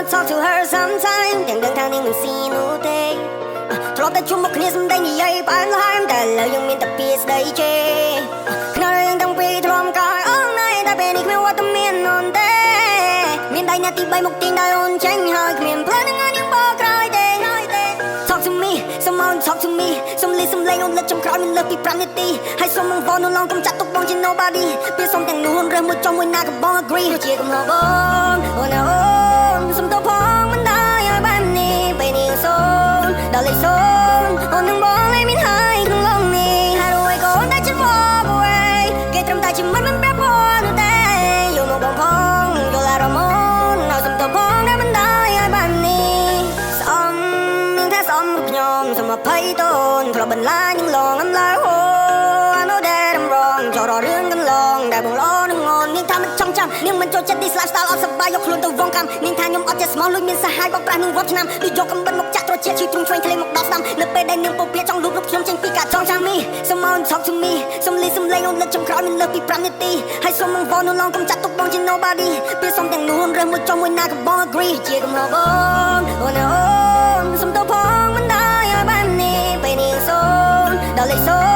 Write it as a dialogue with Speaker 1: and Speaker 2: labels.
Speaker 1: wanna talk to her sometime ទាំងដឹងថានាងមិនស៊ីនោះទេធ្លាប់តែជួបមុខគ្នាសម្ដីនិយាយបានលហើយតែឥឡូវយើងមានតែពាក្យស្ដីជេរខ្នល់យើងតាំងពីធ្លាប់កាយអូនណៃតែពេលនេះគ្មានវត្តមានអូនទេមានដៃណាទី3មកទាញដោយអូនចេញហើយគ្មានផ្លូវនឹងឲ្យនាងបកក្រោយទេ Talk to me សូមអូន talk to me សូមសំឡេងអូនលើកចំក្រោយមានលើសពី5នាទីហើយសូមមកវល់នោះឡងកុំចាត់ទុកបងជា nobody ពេលសូមទាំងនោះរើសមួយចុងមួយណាក៏បង agree ជាកំណត់បងអូនអូនសូមទៅផងមិនដែរឲ្យបាននេះពេលនេះសូមដល់លេខសូមអូននឹងបងឲ្យមានហើយក្នុងឡងនេះហើយរួយក៏អូនតែជាបង away គេត្រឹមតែជាមិនប្រាប់បងនោះទេយកមកបងផងយកឡារមូនឲ្យសូមទៅផងតែមិនដែរឲ្យបាននេះស្អំនឹងថាស្អំខ្ញុំសូមអភ័យតូនធ្លាប់បន្លាញនឹងឡងអំឡើយហូ I know that I'm wrong ចោលរឿងកន្លងដែលបងល្អនឹងអូននាងថាមិនចង់ចាំនាងមិនចូលចិត្ត this lifestyle អត់សប្បាយយកខ្លួនទៅវងកម្មនាងថាខ្ញុំអត់ចេះស្មោះលួចមានសហាយបោកប្រាស់នឹងរាប់ឆ្នាំដូចយកកំបិតមកចាក់ត្រជាឈឺទ្រូងឆ្វេងធ្លេមកដល់ស្ដាំនៅពេលដែលនាងពុកពាចង់លូបរូបខ្ញុំចេញពីការចងចាំ me សូមអូន talk to me សូមសំឡេងអូនលើកចំក្រោយមានលើសពី5នាទីហើយសូមមកវល់នោះឡងកុំចាត់ទុកបងជា nobody ពេលសូមទាំងនោះរើសមួយចុងមួយណាក៏បង agree ជាកំណត់បងអូនអូនសូមទៅផងមិនដែរឲ្យបាននេះពេលនេះសូមដល់លេខសូម